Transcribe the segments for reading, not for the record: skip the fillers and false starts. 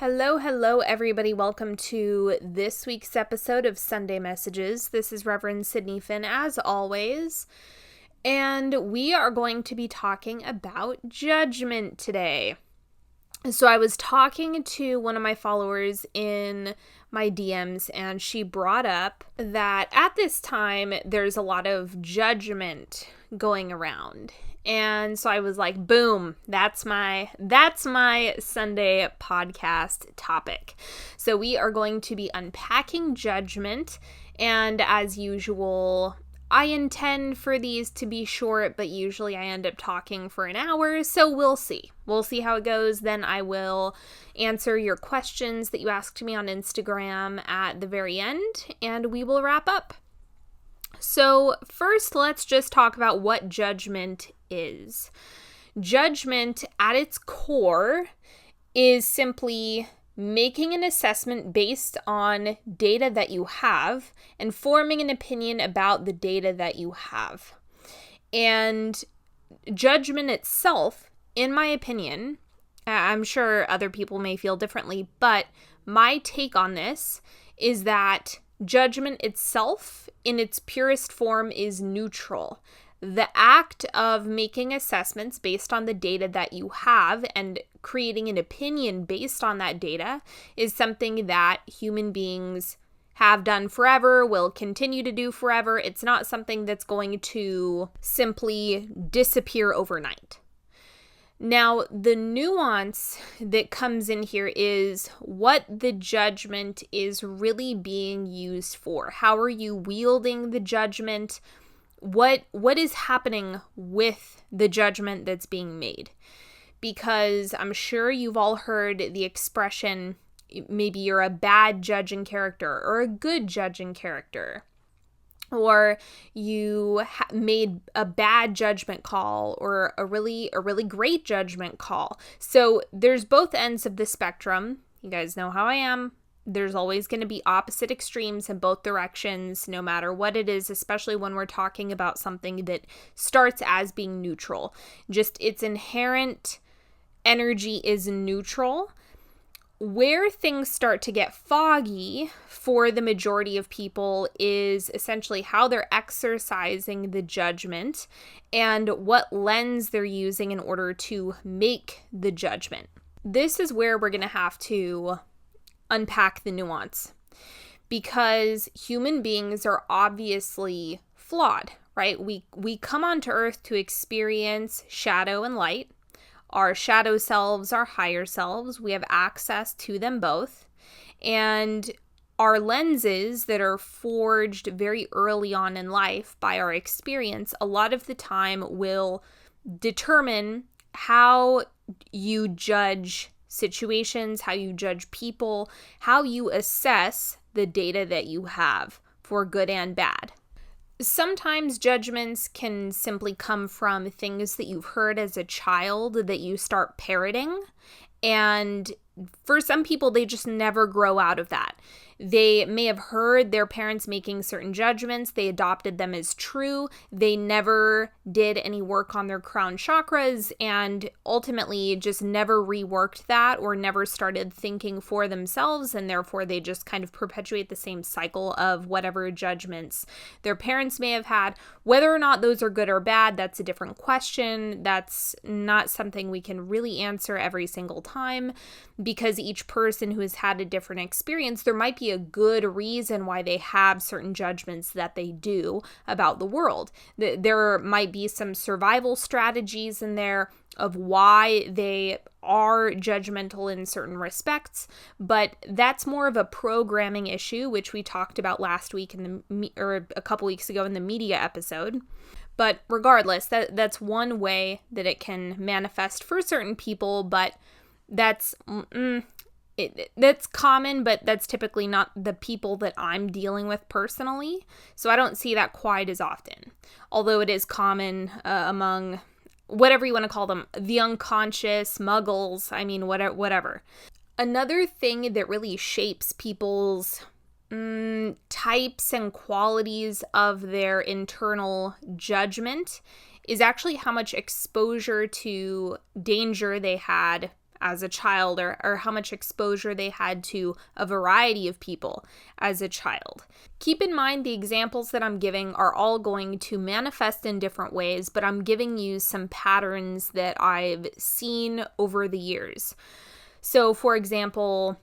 Hello, everybody. Welcome to this week's episode of Sunday Messages. This is Reverend Sydney Finn, as always, and we are going to be talking about judgment today. So I was talking to one of my followers in my DMs, and she brought up that at this time, there's a lot of judgment going around. And so I was like, boom, that's my Sunday podcast topic. So we are going to be unpacking judgment. And as usual, I intend for these to be short, but usually I end up talking for an hour. So we'll see. We'll see how it goes. Then I will answer your questions that you asked me on Instagram at the very end, and we will wrap up. So first, let's just talk about what judgment is. Judgment, at its core, is simply making an assessment based on data that you have and forming an opinion about the data that you have. And judgment itself, in my opinion, I'm sure other people may feel differently, but my take on this is that judgment itself, in its purest form, is neutral. The act of making assessments based on the data that you have and creating an opinion based on that data is something that human beings have done forever, will continue to do forever. It's not something that's going to simply disappear overnight. Now, the nuance that comes in here is what the judgment is really being used for. How are you wielding the judgment? What is happening with the judgment that's being made? Because I'm sure you've all heard the expression, maybe you're a bad judging character or a good judging character, or you made a bad judgment call or a really great judgment call. So there's both ends of the spectrum. You guys know how I am. There's always going to be opposite extremes in both directions, no matter what it is, especially when we're talking about something that starts as being neutral. Just its inherent energy is neutral. Where things start to get foggy for the majority of people is essentially how they're exercising the judgment and what lens they're using in order to make the judgment. This is where we're going to have to unpack the nuance, because human beings are obviously flawed, right? We come onto Earth to experience shadow and light. Our shadow selves, our higher selves, we have access to them both. And our lenses that are forged very early on in life by our experience, a lot of the time will determine how you judge situations, how you judge people, how you assess the data that you have, for good and bad. Sometimes judgments can simply come from things that you've heard as a child that you start parroting, and for some people, they just never grow out of that. They may have heard their parents making certain judgments. They adopted them as true. They never did any work on their crown chakras and ultimately just never reworked that or never started thinking for themselves. And therefore, they just kind of perpetuate the same cycle of whatever judgments their parents may have had. Whether or not those are good or bad, that's a different question. That's not something we can really answer every single time, because each person who has had a different experience, there might be a good reason why they have certain judgments that they do about the world. There might be some survival strategies in there of why they are judgmental in certain respects, but that's more of a programming issue, which we talked about last week or a couple weeks ago in the media episode. But regardless, that's one way that it can manifest for certain people, but that's common, but that's typically not the people that I'm dealing with personally. So I don't see that quite as often, although it is common among whatever you want to call them, the unconscious, muggles, I mean, whatever. Another thing that really shapes people's types and qualities of their internal judgment is actually how much exposure to danger they had as a child, or how much exposure they had to a variety of people as a child. Keep in mind the examples that I'm giving are all going to manifest in different ways, but I'm giving you some patterns that I've seen over the years. So, for example,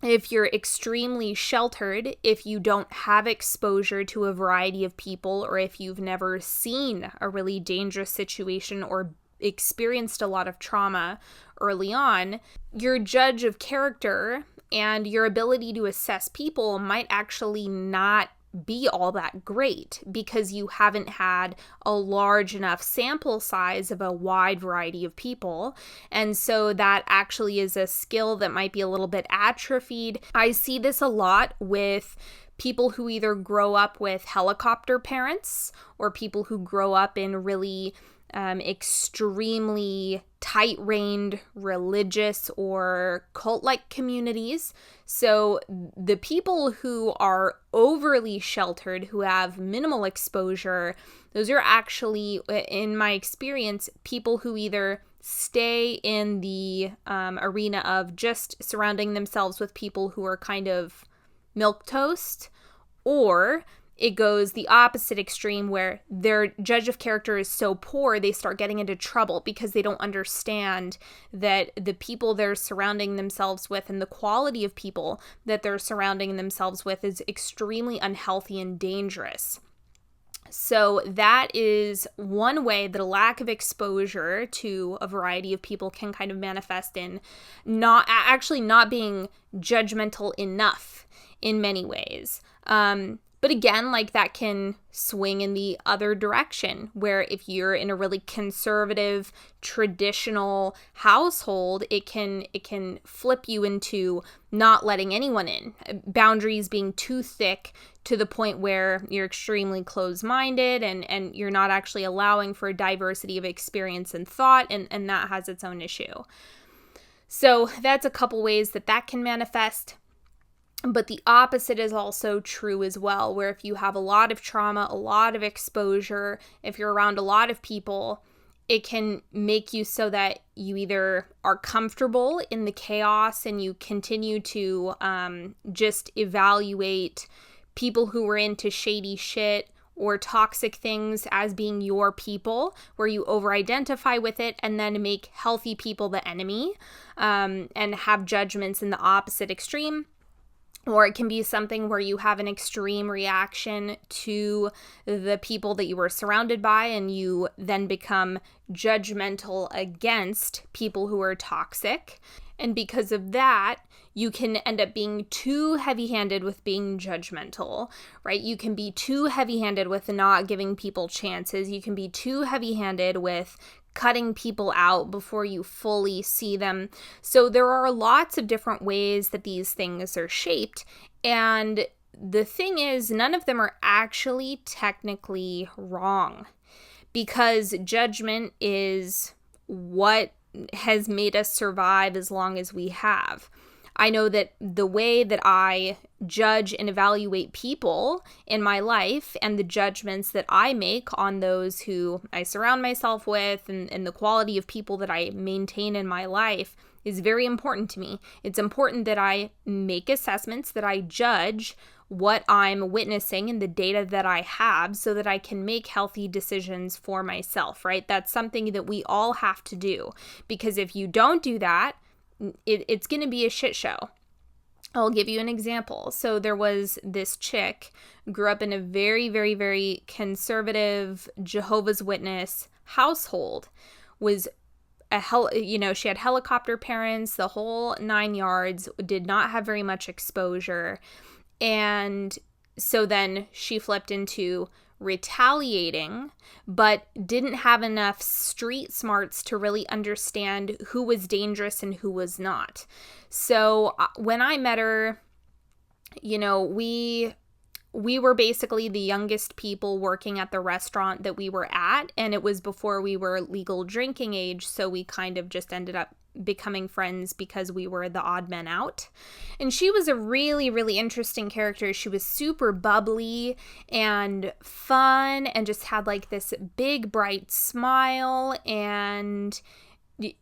if you're extremely sheltered, if you don't have exposure to a variety of people, or if you've never seen a really dangerous situation or experienced a lot of trauma early on, your judge of character and your ability to assess people might actually not be all that great because you haven't had a large enough sample size of a wide variety of people. And so that actually is a skill that might be a little bit atrophied. I see this a lot with people who either grow up with helicopter parents or people who grow up in really extremely tight-reined religious or cult-like communities. So the people who are overly sheltered, who have minimal exposure, those are actually, in my experience, people who either stay in the arena of just surrounding themselves with people who are kind of milquetoast, or it goes the opposite extreme where their judge of character is so poor they start getting into trouble because they don't understand that the people they're surrounding themselves with and the quality of people that they're surrounding themselves with is extremely unhealthy and dangerous. So that is one way that a lack of exposure to a variety of people can kind of manifest in not being judgmental enough in many ways. But again, like that can swing in the other direction, where if you're in a really conservative, traditional household, it can flip you into not letting anyone in, boundaries being too thick to the point where you're extremely closed-minded and you're not actually allowing for a diversity of experience and thought, and that has its own issue. So that's a couple ways that can manifest. But the opposite is also true as well, where if you have a lot of trauma, a lot of exposure, if you're around a lot of people, it can make you so that you either are comfortable in the chaos and you continue to just evaluate people who are into shady shit or toxic things as being your people, where you over-identify with it and then make healthy people the enemy, and have judgments in the opposite extreme. Or it can be something where you have an extreme reaction to the people that you were surrounded by and you then become judgmental against people who are toxic. And because of that, you can end up being too heavy-handed with being judgmental, right? You can be too heavy-handed with not giving people chances. You can be too heavy-handed with cutting people out before you fully see them. So there are lots of different ways that these things are shaped. And the thing is, none of them are actually technically wrong, because judgment is what has made us survive as long as we have. I know that the way that I judge and evaluate people in my life and the judgments that I make on those who I surround myself with and the quality of people that I maintain in my life is very important to me. It's important that I make assessments, that I judge what I'm witnessing and the data that I have so that I can make healthy decisions for myself, right? That's something that we all have to do, because if you don't do that, it's going to be a shit show. I'll give you an example. So there was this chick, grew up in a very, very, very conservative Jehovah's Witness household, she had helicopter parents, the whole 9 yards, did not have very much exposure. And so then she flipped into retaliating, but didn't have enough street smarts to really understand who was dangerous and who was not. So when I met her, we were basically the youngest people working at the restaurant that we were at, and it was before we were legal drinking age, so we kind of just ended up becoming friends because we were the odd men out. And she was a really, really interesting character. She was super bubbly and fun and just had like this big bright smile, and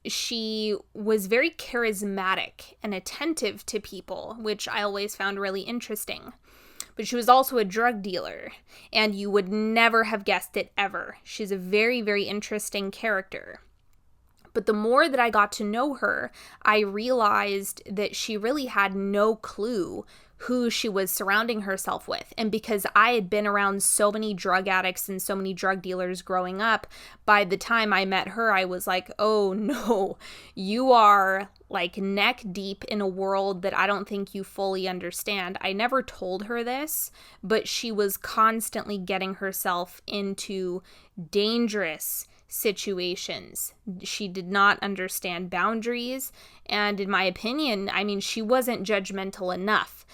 she was very charismatic and attentive to people, which I always found really interesting. But she was also a drug dealer, and you would never have guessed it ever. She's a very, very interesting character. But the more that I got to know her, I realized that she really had no clue who she was surrounding herself with. And because I had been around so many drug addicts and so many drug dealers growing up, by the time I met her, I was like, oh no, you are like neck deep in a world that I don't think you fully understand. I never told her this, but she was constantly getting herself into dangerous situations. She did not understand boundaries, and in my opinion, I mean, she wasn't judgmental enough,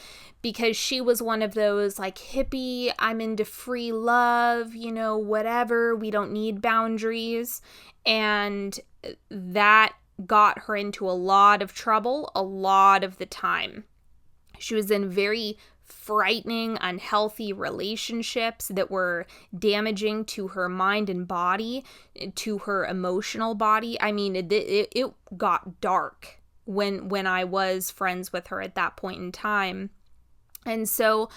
because she was one of those like hippie, I'm into free love, whatever, we don't need boundaries, and that got her into a lot of trouble a lot of the time. She was in very frightening, unhealthy relationships that were damaging to her mind and body, to her emotional body. I mean, it got dark when I was friends with her at that point in time. And so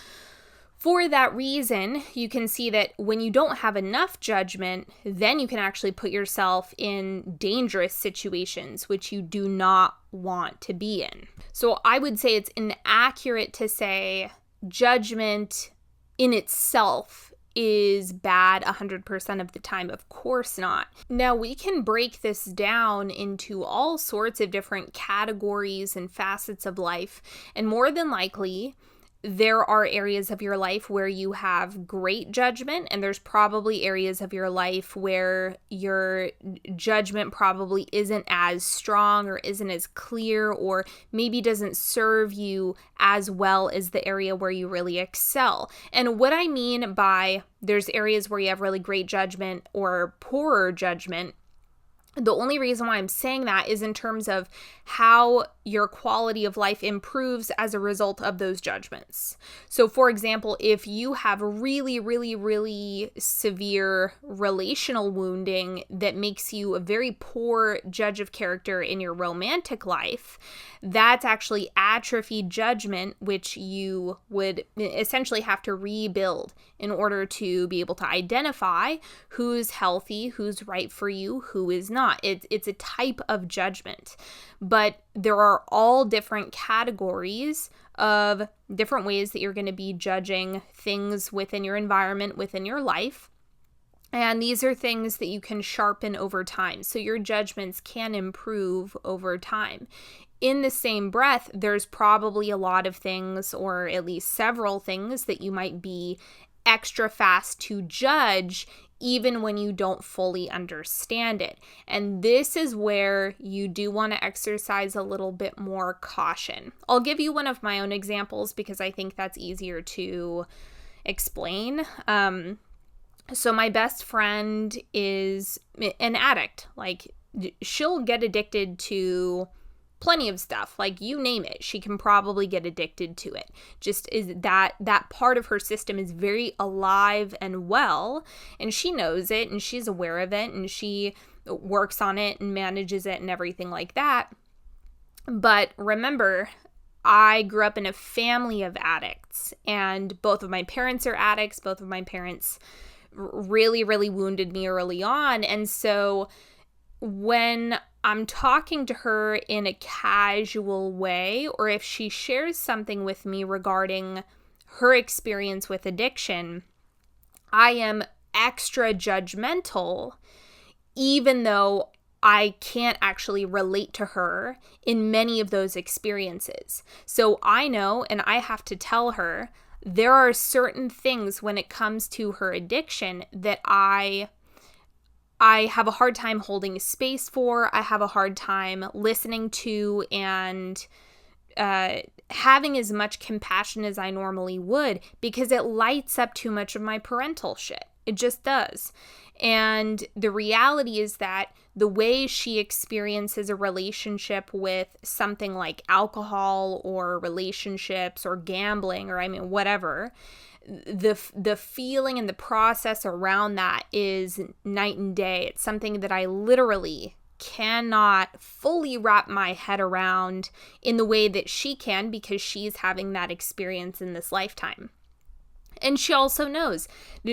for that reason, you can see that when you don't have enough judgment, then you can actually put yourself in dangerous situations, which you do not want to be in. So I would say it's inaccurate to say judgment in itself is bad 100% of the time. Of course not. Now, we can break this down into all sorts of different categories and facets of life, and more than likely, there are areas of your life where you have great judgment, and there's probably areas of your life where your judgment probably isn't as strong or isn't as clear, or maybe doesn't serve you as well as the area where you really excel. And what I mean by there's areas where you have really great judgment or poorer judgment, the only reason why I'm saying that is in terms of how your quality of life improves as a result of those judgments. So, for example, if you have really, really, really severe relational wounding that makes you a very poor judge of character in your romantic life, that's actually atrophied judgment, which you would essentially have to rebuild in order to be able to identify who's healthy, who's right for you, who is not. It's a type of judgment. But there are all different categories of different ways that you're going to be judging things within your environment, within your life. And these are things that you can sharpen over time. So your judgments can improve over time. In the same breath, there's probably a lot of things, or at least several things, that you might be extra fast to judge even when you don't fully understand it. And this is where you do want to exercise a little bit more caution. I'll give you one of my own examples because I think that's easier to explain. So my best friend is an addict. Like, she'll get addicted to plenty of stuff, like you name it, she can probably get addicted to it. Just is that part of her system is very alive and well, and she knows it, and she's aware of it, and she works on it and manages it and everything like that. But remember, I grew up in a family of addicts, and both of my parents are addicts. Both of my parents really, really wounded me early on, and so when I'm talking to her in a casual way, or if she shares something with me regarding her experience with addiction, I am extra judgmental, even though I can't actually relate to her in many of those experiences. So I know, and I have to tell her, there are certain things when it comes to her addiction that I have a hard time holding space for, I have a hard time listening to, and having as much compassion as I normally would, because it lights up too much of my parental shit. It just does. And the reality is that the way she experiences a relationship with something like alcohol or relationships or gambling or whatever, the feeling and the process around that is night and day. It's something that I literally cannot fully wrap my head around in the way that she can, because she's having that experience in this lifetime. And she also knows.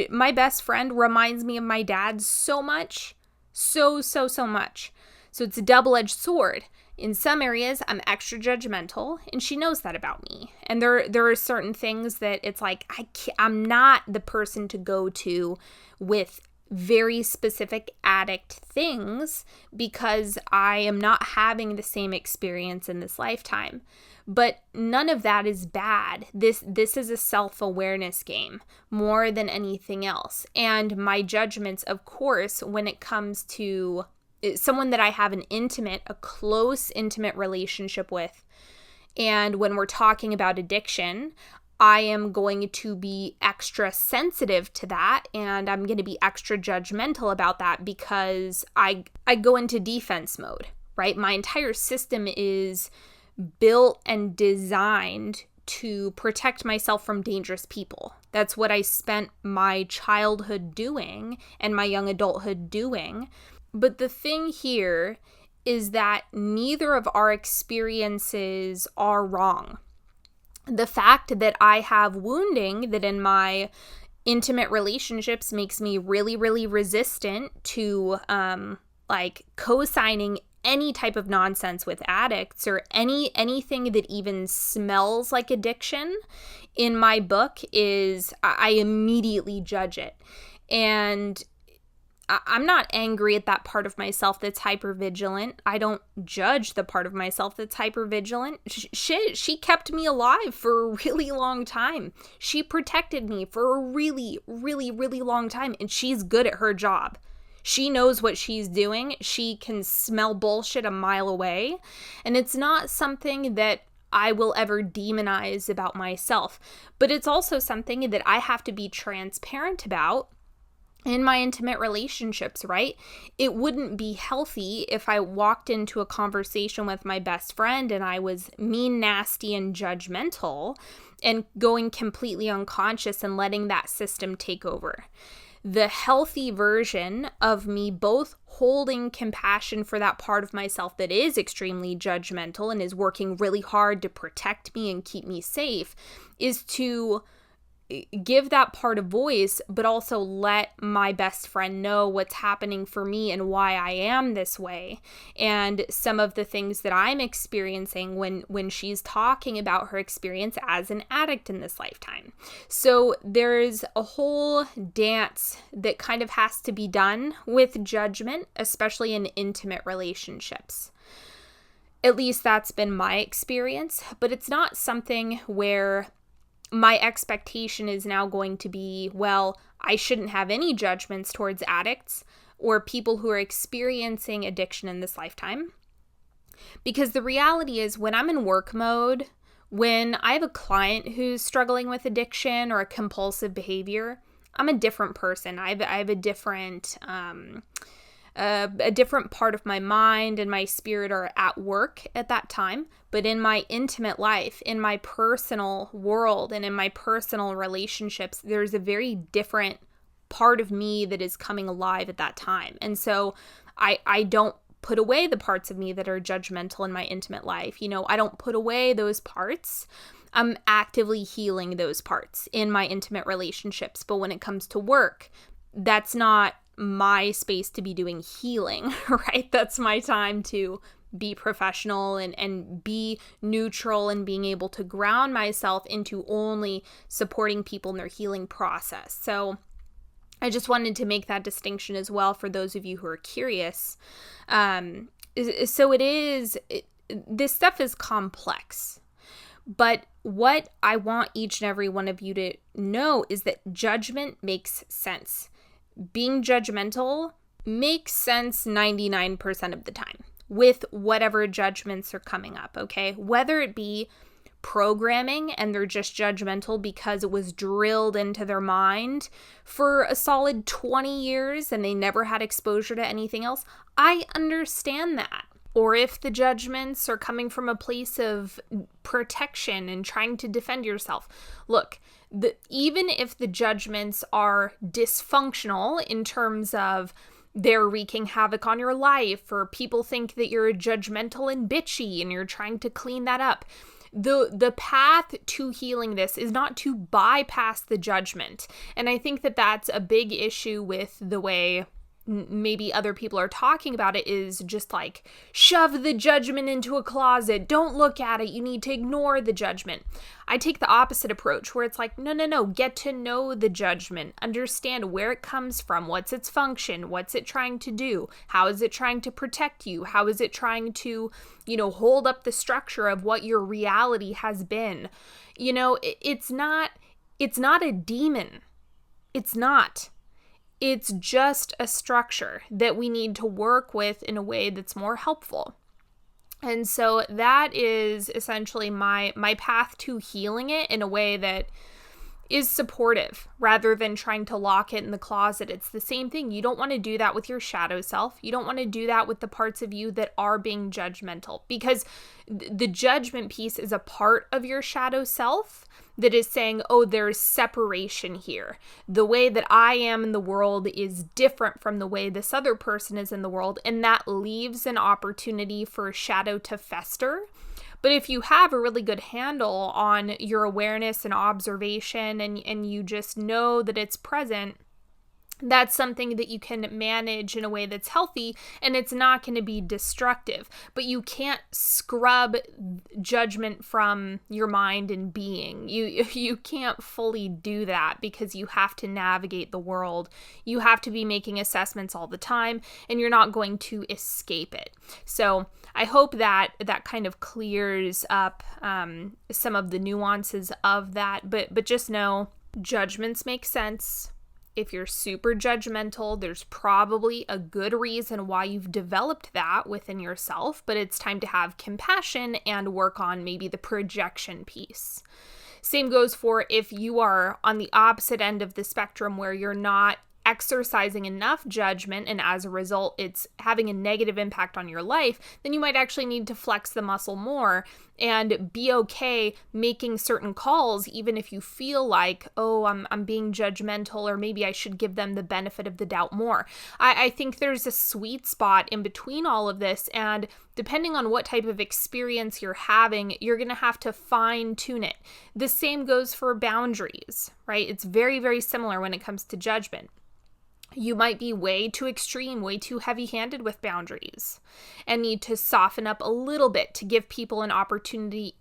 My best friend reminds me of my dad so much. So much. So it's a double-edged sword. In some areas, I'm extra judgmental, and she knows that about me. And there are certain things that it's like, I'm not the person to go to with very specific addict things, because I am not having the same experience in this lifetime. But none of that is bad. This is a self-awareness game more than anything else. And my judgments, of course, when it comes to someone that I have a close, intimate relationship with, and when we're talking about addiction, I am going to be extra sensitive to that, and I'm going to be extra judgmental about that, because I go into defense mode, right? My entire system is built and designed to protect myself from dangerous people. That's what I spent my childhood doing and my young adulthood doing. But the thing here is that neither of our experiences are wrong. The fact that I have wounding that in my intimate relationships makes me really, really resistant to co-signing any type of nonsense with addicts, or anything that even smells like addiction in my book, is I immediately judge it. And I'm not angry at that part of myself that's hypervigilant. I don't judge the part of myself that's hypervigilant. She kept me alive for a really long time. She protected me for a really, really, really long time, and she's good at her job. She knows what she's doing. She can smell bullshit a mile away. And it's not something that I will ever demonize about myself. But it's also something that I have to be transparent about in my intimate relationships, right? It wouldn't be healthy if I walked into a conversation with my best friend and I was mean, nasty, and judgmental, and going completely unconscious and letting that system take over. The healthy version of me both holding compassion for that part of myself that is extremely judgmental and is working really hard to protect me and keep me safe is to give that part a voice, but also let my best friend know what's happening for me and why I am this way, and some of the things that I'm experiencing when she's talking about her experience as an addict in this lifetime. So there's a whole dance that kind of has to be done with judgment, especially in intimate relationships. At least that's been my experience, but it's not something where my expectation is now going to be, well, I shouldn't have any judgments towards addicts or people who are experiencing addiction in this lifetime. Because the reality is, when I'm in work mode, when I have a client who's struggling with addiction or a compulsive behavior, I'm a different person. I have a different part of my mind and my spirit are at work at that time. But in my intimate life, in my personal world, and in my personal relationships, there's a very different part of me that is coming alive at that time. And so I don't put away the parts of me that are judgmental in my intimate life. I don't put away those parts. I'm actively healing those parts in my intimate relationships. But when it comes to work, that's not my space to be doing healing, right? That's my time to be professional and be neutral and being able to ground myself into only supporting people in their healing process. So I just wanted to make that distinction as well for those of you who are curious. This stuff is complex, but what I want each and every one of you to know is that judgment makes sense. Being judgmental makes sense 99% of the time with whatever judgments are coming up, okay? Whether it be programming and they're just judgmental because it was drilled into their mind for a solid 20 years and they never had exposure to anything else, I understand that. Or if the judgments are coming from a place of protection and trying to defend yourself. Look, even if the judgments are dysfunctional in terms of they're wreaking havoc on your life, or people think that you're judgmental and bitchy and you're trying to clean that up. The path to healing this is not to bypass the judgment. And I think that that's a big issue with the way maybe other people are talking about it, is just like, shove the judgment into a closet. Don't look at it. You need to ignore the judgment. I take the opposite approach, where it's like, no. Get to know the judgment. Understand where it comes from. What's its function? What's it trying to do? How is it trying to protect you? How is it trying to, hold up the structure of what your reality has been? It's not a demon. It's not. It's just a structure that we need to work with in a way that's more helpful. And so that is essentially my path to healing it in a way that is supportive, rather than trying to lock it in the closet. It's the same thing. You don't want to do that with your shadow self. You don't want to do that with the parts of you that are being judgmental, because the judgment piece is a part of your shadow self that is saying, oh, there's separation here. The way that I am in the world is different from the way this other person is in the world, and that leaves an opportunity for a shadow to fester. But if you have a really good handle on your awareness and observation, and you just know that it's present, that's something that you can manage in a way that's healthy, and it's not going to be destructive. But you can't scrub judgment from your mind and being. You can't fully do that, because you have to navigate the world. You have to be making assessments all the time, and you're not going to escape it. So I hope that kind of clears up some of the nuances of that. But just know, judgments make sense. If you're super judgmental, there's probably a good reason why you've developed that within yourself, but it's time to have compassion and work on maybe the projection piece. Same goes for if you are on the opposite end of the spectrum, where you're not exercising enough judgment, and as a result it's having a negative impact on your life, then you might actually need to flex the muscle more and be okay making certain calls, even if you feel like, oh, I'm being judgmental, or maybe I should give them the benefit of the doubt more. I think there's a sweet spot in between all of this, and depending on what type of experience you're having, you're going to have to fine tune it. The same goes for boundaries, right? It's very, very similar when it comes to judgment. You might be way too extreme, way too heavy-handed with boundaries, and need to soften up a little bit to give people an opportunity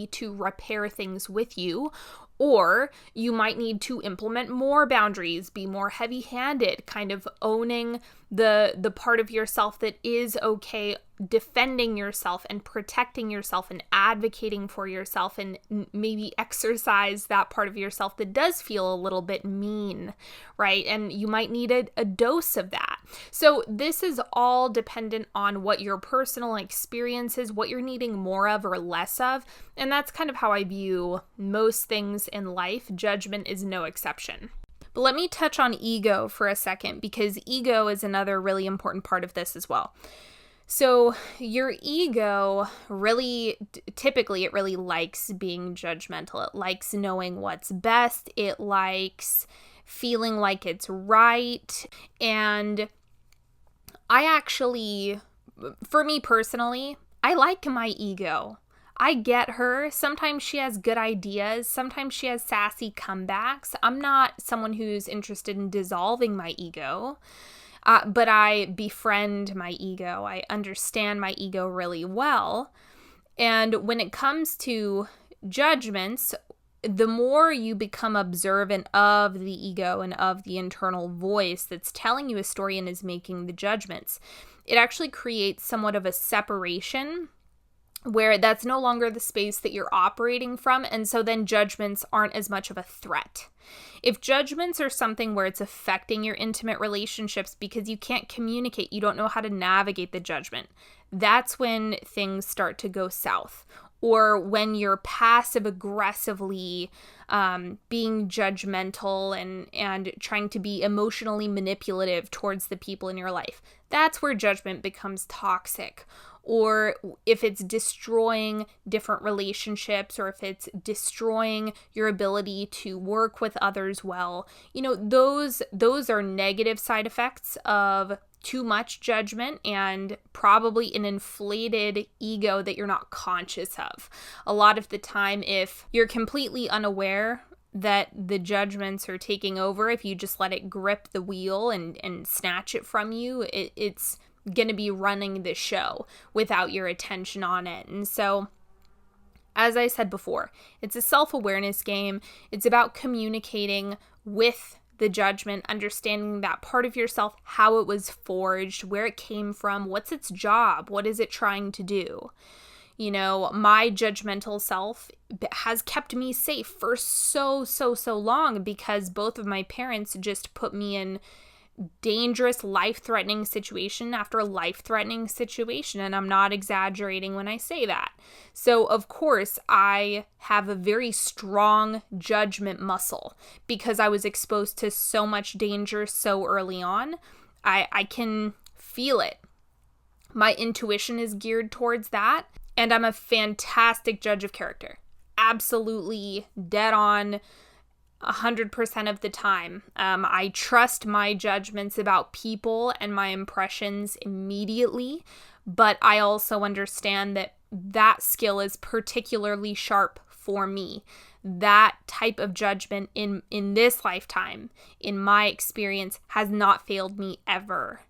to repair things with you. Or you might need to implement more boundaries, be more heavy-handed, kind of owning the part of yourself that is okay, defending yourself and protecting yourself and advocating for yourself, and maybe exercise that part of yourself that does feel a little bit mean, right? And you might need a dose of that. So this is all dependent on what your personal experience is, what you're needing more of or less of. And that's kind of how I view most things in life. Judgment is no exception. But let me touch on ego for a second, because ego is another really important part of this as well. So your ego really, typically, it really likes being judgmental. It likes knowing what's best. It likes feeling like it's right. And I actually, for me personally, I like my ego. I get her. Sometimes she has good ideas. Sometimes she has sassy comebacks. I'm not someone who's interested in dissolving my ego, but I befriend my ego. I understand my ego really well. And when it comes to judgments, the more you become observant of the ego and of the internal voice that's telling you a story and is making the judgments, it actually creates somewhat of a separation, where that's no longer the space that you're operating from, and so then judgments aren't as much of a threat. If judgments are something where it's affecting your intimate relationships because you can't communicate, you don't know how to navigate the judgment, that's when things start to go south. Or when you're passive aggressively being judgmental and trying to be emotionally manipulative towards the people in your life, that's where judgment becomes toxic. or if it's destroying different relationships, or if it's destroying your ability to work with others well. Those are negative side effects of too much judgment and probably an inflated ego that you're not conscious of. A lot of the time, if you're completely unaware that the judgments are taking over, if you just let it grip the wheel and snatch it from you, it's going to be running the show without your attention on it. And so, as I said before, it's a self-awareness game. It's about communicating with the judgment, understanding that part of yourself, how it was forged, where it came from, what's its job, what is it trying to do. My judgmental self has kept me safe for so long, because both of my parents just put me in dangerous, life-threatening situation after life-threatening situation, and I'm not exaggerating when I say that. So, of course, I have a very strong judgment muscle because I was exposed to so much danger so early on. I can feel it. My intuition is geared towards that, and I'm a fantastic judge of character. Absolutely dead on 100% of the time. I trust my judgments about people and my impressions immediately, but I also understand that skill is particularly sharp for me. That type of judgment in this lifetime, in my experience, has not failed me ever.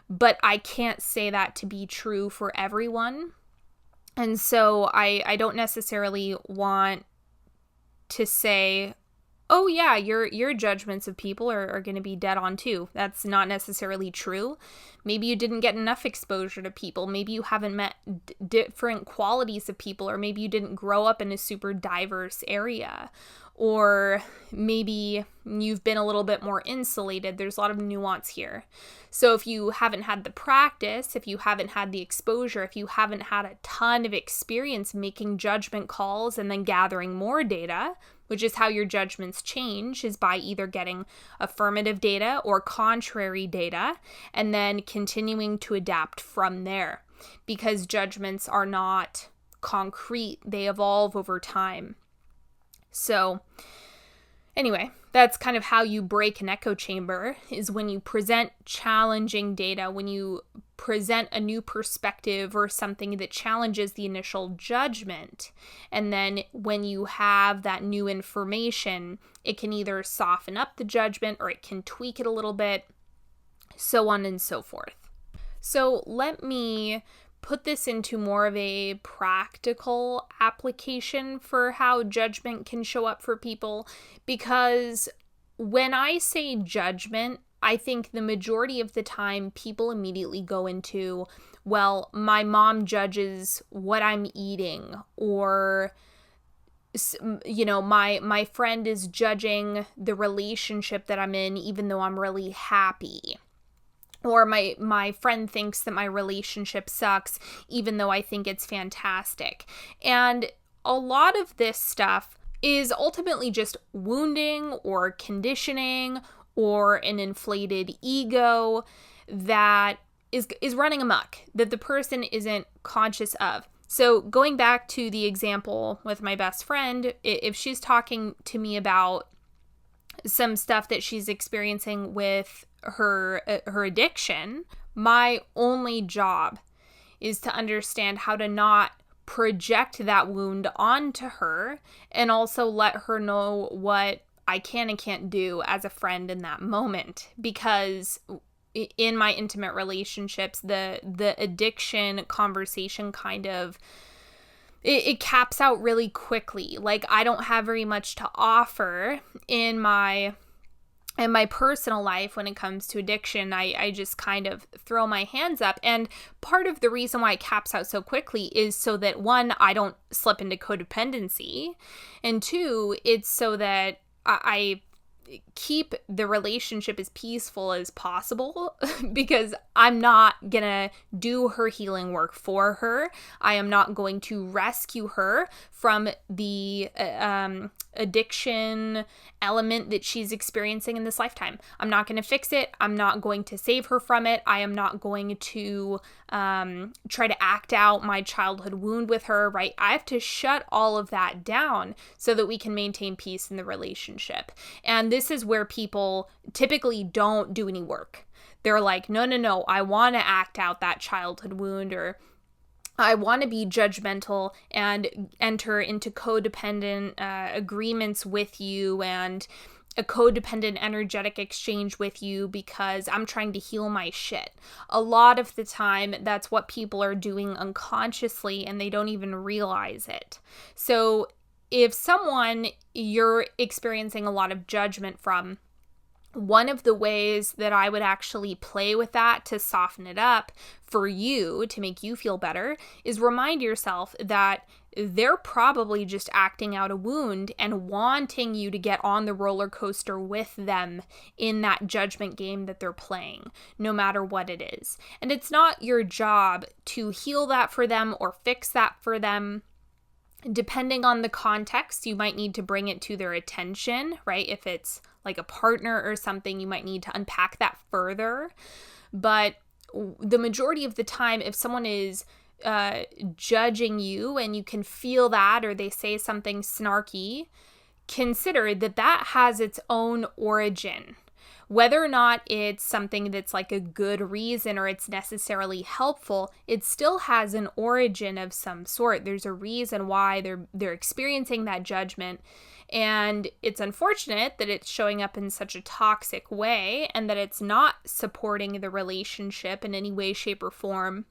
But I can't say that to be true for everyone. And so I don't necessarily want to say, oh yeah, your judgments of people are going to be dead on too. That's not necessarily true. Maybe you didn't get enough exposure to people. Maybe you haven't met different qualities of people, or maybe you didn't grow up in a super diverse area, or maybe you've been a little bit more insulated. There's a lot of nuance here. So if you haven't had the practice, if you haven't had the exposure, if you haven't had a ton of experience making judgment calls and then gathering more data, which is how your judgments change, is by either getting affirmative data or contrary data, and then continuing to adapt from there. Because judgments are not concrete, they evolve over time. So, anyway, that's kind of how you break an echo chamber, is when you present challenging data, when you present a new perspective or something that challenges the initial judgment. And then when you have that new information, it can either soften up the judgment or it can tweak it a little bit, so on and so forth. So let me put this into more of a practical application for how judgment can show up for people, because when I say judgment, I think the majority of the time people immediately go into, well, my mom judges what I'm eating, or my friend is judging the relationship that I'm in even though I'm really happy. Or my friend thinks that my relationship sucks, even though I think it's fantastic. And a lot of this stuff is ultimately just wounding or conditioning or an inflated ego that is running amok, that the person isn't conscious of. So going back to the example with my best friend, if she's talking to me about some stuff that she's experiencing with her addiction, my only job is to understand how to not project that wound onto her, and also let her know what I can and can't do as a friend in that moment. Because in my intimate relationships, the addiction conversation kind of it caps out really quickly. Like, I don't have very much to offer in my personal life when it comes to addiction. I just kind of throw my hands up. And part of the reason why it caps out so quickly is so that, one, I don't slip into codependency, and two, it's so that I keep the relationship as peaceful as possible, because I'm not gonna do her healing work for her. I am not going to rescue her from the addiction element that she's experiencing in this lifetime. I'm not going to fix it. I'm not going to save her from it. I am not going to try to act out my childhood wound with her, right? I have to shut all of that down so that we can maintain peace in the relationship. And this is where people typically don't do any work. They're like, no, I want to act out that childhood wound, or I want to be judgmental and enter into codependent agreements with you and a codependent energetic exchange with you because I'm trying to heal my shit. A lot of the time, that's what people are doing unconsciously and they don't even realize it. So if someone you're experiencing a lot of judgment from, one of the ways that I would actually play with that to soften it up for you, to make you feel better, is remind yourself that they're probably just acting out a wound and wanting you to get on the roller coaster with them in that judgment game that they're playing, no matter what it is. And it's not your job to heal that for them or fix that for them. Depending on the context, you might need to bring it to their attention, right? If it's like a partner or something, you might need to unpack that further. But the majority of the time, if someone is judging you and you can feel that, or they say something snarky, consider that that has its own origin. Whether or not it's something that's like a good reason or it's necessarily helpful, it still has an origin of some sort. There's a reason why they're experiencing that judgment. And it's unfortunate that it's showing up in such a toxic way and that it's not supporting the relationship in any way, shape, or form.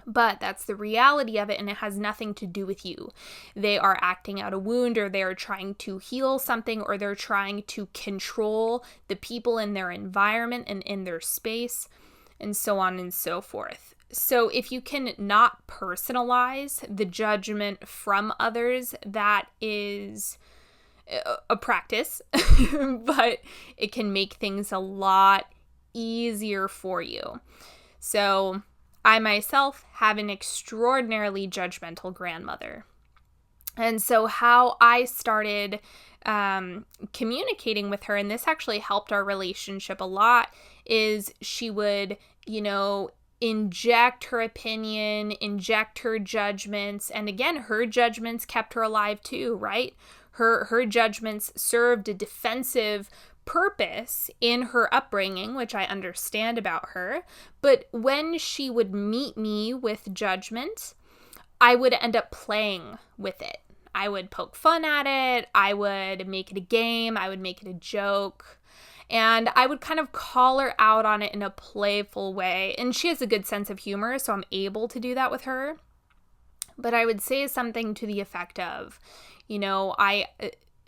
But that's the reality of it, and it has nothing to do with you. They are acting out a wound, or they are trying to heal something, or they're trying to control the people in their environment and in their space, and so on and so forth. So if you can not personalize the judgment from others, that is a practice, but it can make things a lot easier for you. So I myself have an extraordinarily judgmental grandmother. And so how I started communicating with her, and this actually helped our relationship a lot, is she would, inject her opinion, inject her judgments. And again, her judgments kept her alive too, right? Her judgments served a defensive purpose in her upbringing, which I understand about her. But when she would meet me with judgment, I would end up playing with it. I would poke fun at it. I would make it a game. I would make it a joke. And I would kind of call her out on it in a playful way. And she has a good sense of humor, so I'm able to do that with her. But I would say something to the effect of, I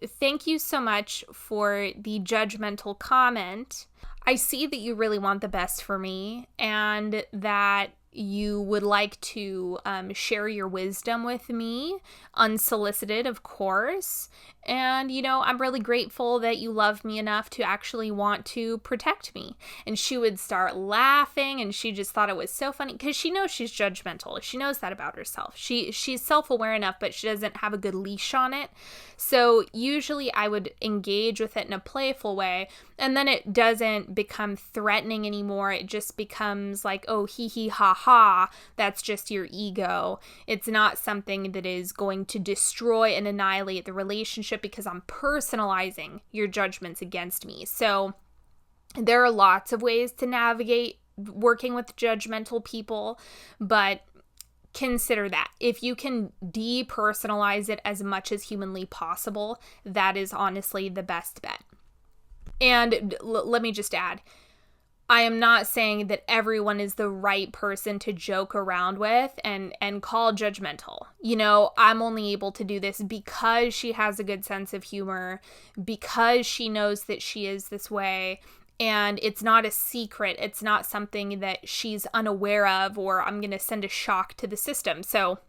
thank you so much for the judgmental comment. I see that you really want the best for me and that you would like to share your wisdom with me, unsolicited, of course. And, I'm really grateful that you love me enough to actually want to protect me. And she would start laughing, and she just thought it was so funny because she knows she's judgmental. She knows that about herself. She's self-aware enough, but she doesn't have a good leash on it. So usually I would engage with it in a playful way, and then it doesn't become threatening anymore. It just becomes like, oh, hee hee ha ha, that's just your ego. It's not something that is going to destroy and annihilate the relationship because I'm personalizing your judgments against me. So there are lots of ways to navigate working with judgmental people, but consider that. If you can depersonalize it as much as humanly possible, that is honestly the best bet. And let me just add, I am not saying that everyone is the right person to joke around with and call judgmental. I'm only able to do this because she has a good sense of humor, because she knows that she is this way, and it's not a secret. It's not something that she's unaware of, or I'm going to send a shock to the system. So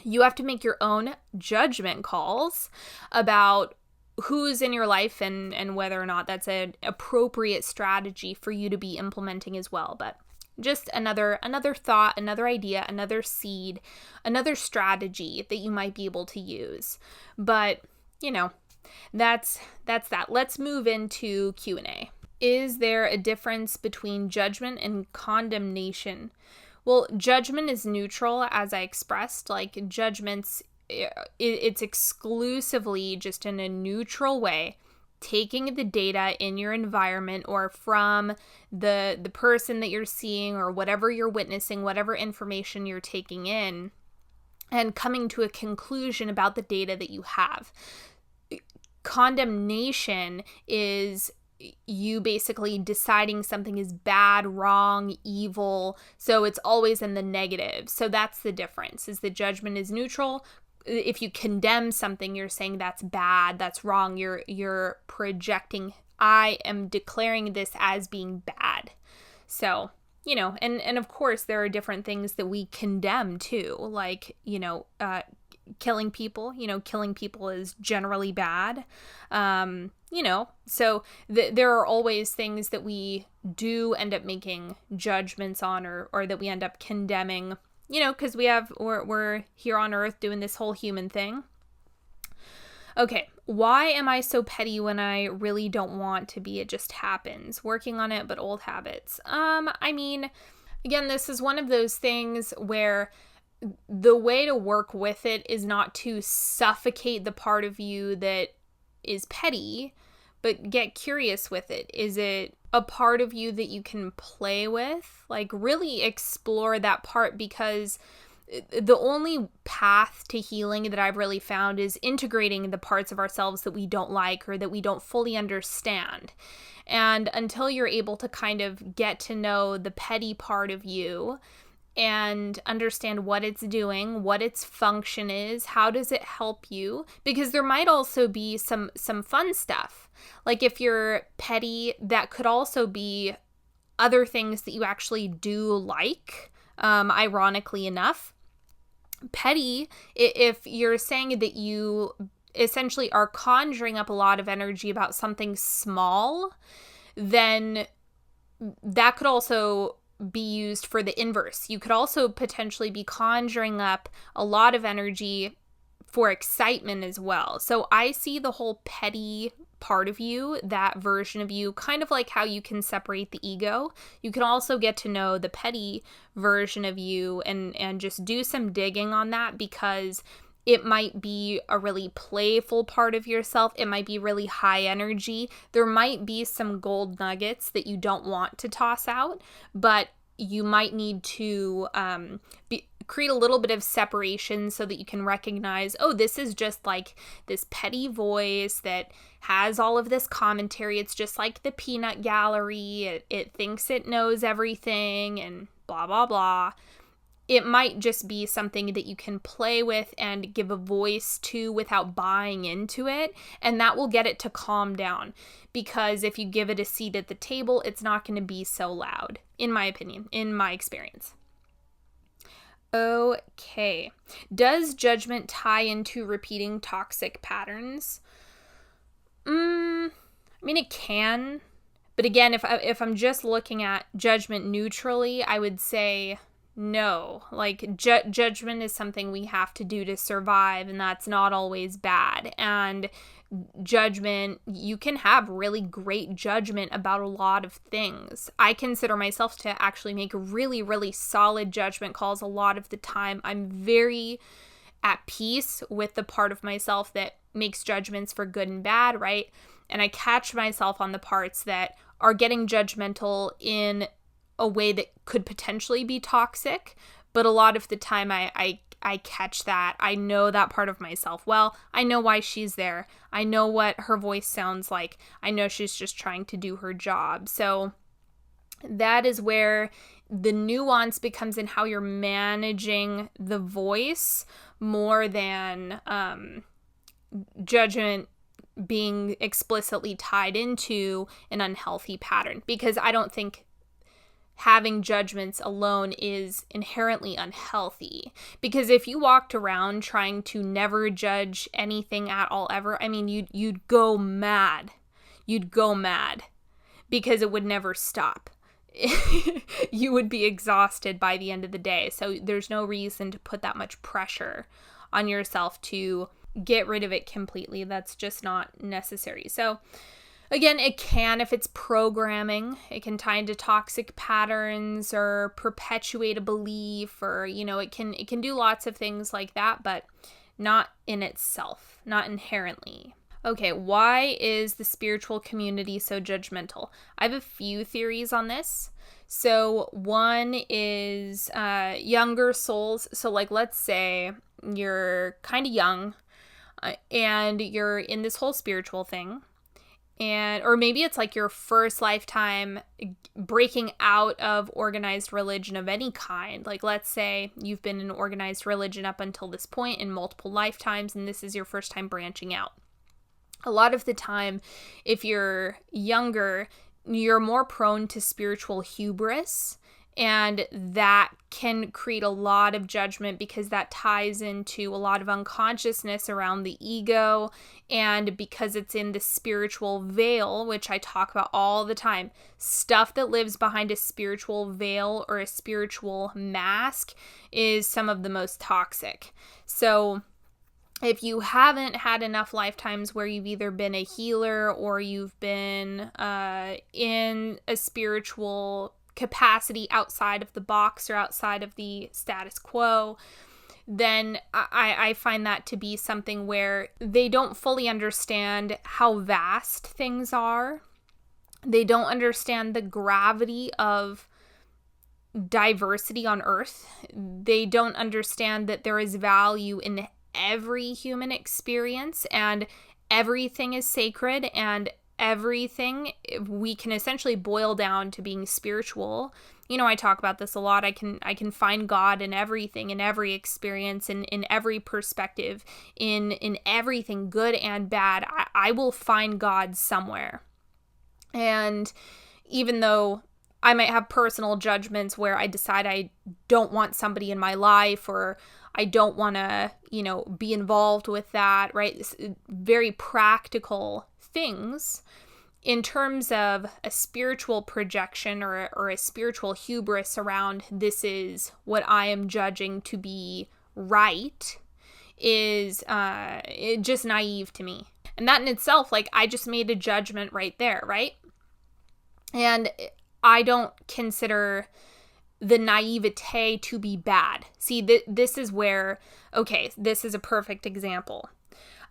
you have to make your own judgment calls about who's in your life and whether or not that's an appropriate strategy for you to be implementing as well. But just another thought, another idea, another seed, another strategy that you might be able to use. But, that's that. Let's move into Q&A. Is there a difference between judgment and condemnation? Well, judgment is neutral, as I expressed. Like, judgments, it's exclusively just in a neutral way, taking the data in your environment or from the person that you're seeing or whatever you're witnessing, whatever information you're taking in, and coming to a conclusion about the data that you have. Condemnation is you basically deciding something is bad, wrong, evil, so it's always in the negative. So that's the difference, is the judgment is neutral. If you condemn something, you're saying that's bad, that's wrong, you're projecting, I am declaring this as being bad. So, and of course there are different things that we condemn too, like, killing people. Killing people is generally bad. So there are always things that we do end up making judgments on or that we end up condemning, because we're here on earth doing this whole human thing. Okay, why am I so petty when I really don't want to be? It just happens. Working on it, but old habits. Again, this is one of those things where the way to work with it is not to suffocate the part of you that is petty, but get curious with it. Is it a part of you that you can play with? Like, really explore that part, because the only path to healing that I've really found is integrating the parts of ourselves that we don't like or that we don't fully understand. And until you're able to kind of get to know the petty part of you and understand what it's doing, what its function is, how does it help you? Because there might also be some fun stuff. Like, if you're petty, that could also be other things that you actually do like, ironically enough. Petty, if you're saying that you essentially are conjuring up a lot of energy about something small, then that could also be used for the inverse. You could also potentially be conjuring up a lot of energy for excitement as well. So I see the whole petty part of you, that version of you, kind of like how you can separate the ego. You can also get to know the petty version of you and just do some digging on that, because it might be a really playful part of yourself. It might be really high energy. There might be some gold nuggets that you don't want to toss out, but you might need to create a little bit of separation so that you can recognize, oh, this is just like this petty voice that has all of this commentary. It's just like the peanut gallery. It thinks it knows everything and blah, blah, blah. It might just be something that you can play with and give a voice to without buying into it, and that will get it to calm down, because if you give it a seat at the table, it's not going to be so loud, in my opinion, in my experience. Okay. Does judgment tie into repeating toxic patterns? It can, but again, if I'm just looking at judgment neutrally, I would say no. Like, judgment is something we have to do to survive, and that's not always bad. And judgment, you can have really great judgment about a lot of things. I consider myself to actually make really, really solid judgment calls a lot of the time. I'm very at peace with the part of myself that makes judgments for good and bad, right? And I catch myself on the parts that are getting judgmental in a way that could potentially be toxic, but a lot of the time I catch that. I know that part of myself well. I know why she's there. I know what her voice sounds like. I know she's just trying to do her job. So that is where the nuance becomes in how you're managing the voice, more than judgment being explicitly tied into an unhealthy pattern, because I don't think having judgments alone is inherently unhealthy. Because if you walked around trying to never judge anything at all ever, you'd go mad. You'd go mad because it would never stop. You would be exhausted by the end of the day. So there's no reason to put that much pressure on yourself to get rid of it completely. That's just not necessary. So again, it can, if it's programming, it can tie into toxic patterns or perpetuate a belief, or, it can do lots of things like that, but not in itself, not inherently. Okay, why is the spiritual community so judgmental? I have a few theories on this. So one is younger souls. So like, let's say you're kind of young and you're in this whole spiritual thing. Or maybe it's like your first lifetime breaking out of organized religion of any kind. Like, let's say you've been in organized religion up until this point in multiple lifetimes, and this is your first time branching out. A lot of the time, if you're younger, you're more prone to spiritual hubris, and that can create a lot of judgment because that ties into a lot of unconsciousness around the ego, and because it's in the spiritual veil, which I talk about all the time. Stuff that lives behind a spiritual veil or a spiritual mask is some of the most toxic. So if you haven't had enough lifetimes where you've either been a healer or you've been in a spiritual capacity outside of the box or outside of the status quo, then I find that to be something where they don't fully understand how vast things are. They don't understand the gravity of diversity on Earth. They don't understand that there is value in every human experience, and everything is sacred, and everything we can essentially boil down to being spiritual. I talk about this a lot. I can find God in everything, in every experience, in every perspective, in everything good and bad. I will find God somewhere. And even though I might have personal judgments where I decide I don't want somebody in my life, or I don't want to, be involved with that, right? Very practical things. In terms of a spiritual projection or a spiritual hubris around this is what I am judging to be right, is just naive to me. And that in itself, like, I just made a judgment right there, right? And I don't consider the naivete to be bad. See, this is where, okay, this is a perfect example.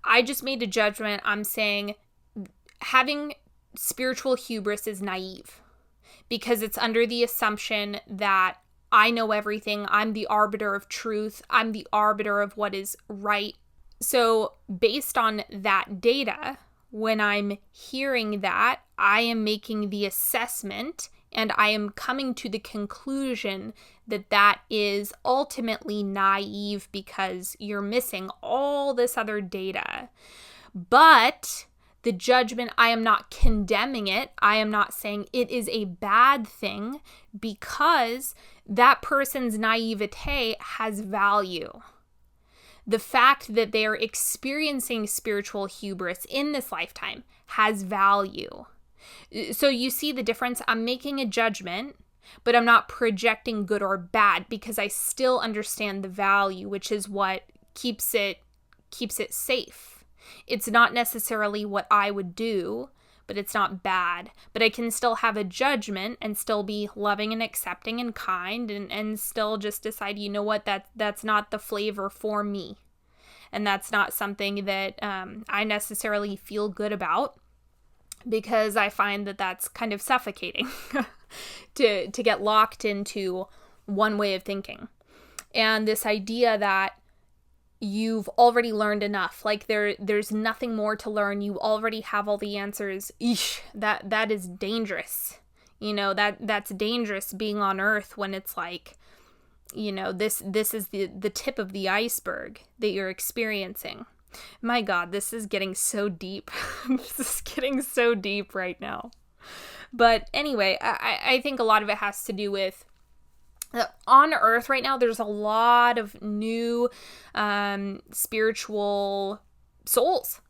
I just made a judgment. I'm saying having spiritual hubris is naive because it's under the assumption that I know everything. I'm the arbiter of truth. I'm the arbiter of what is right. So based on that data, when I'm hearing that, I am making the assessment and I am coming to the conclusion that that is ultimately naive because you're missing all this other data. But the judgment, I am not condemning it. I am not saying it is a bad thing because that person's naivete has value. The fact that they are experiencing spiritual hubris in this lifetime has value. So you see the difference. I'm making a judgment, but I'm not projecting good or bad because I still understand the value, which is what keeps it safe. It's not necessarily what I would do, but it's not bad. But I can still have a judgment and still be loving and accepting and kind and still just decide, you know what, that's not the flavor for me. And that's not something that I necessarily feel good about because I find that that's kind of suffocating to get locked into one way of thinking. And this idea that you've already learned enough, like there's nothing more to learn, you already have all the answers. Eesh, that is dangerous. That's dangerous being on Earth when it's like, this is the tip of the iceberg that you're experiencing. My God, this is getting so deep. This is getting so deep right now. But anyway, I think a lot of it has to do with on Earth right now, there's a lot of new spiritual souls.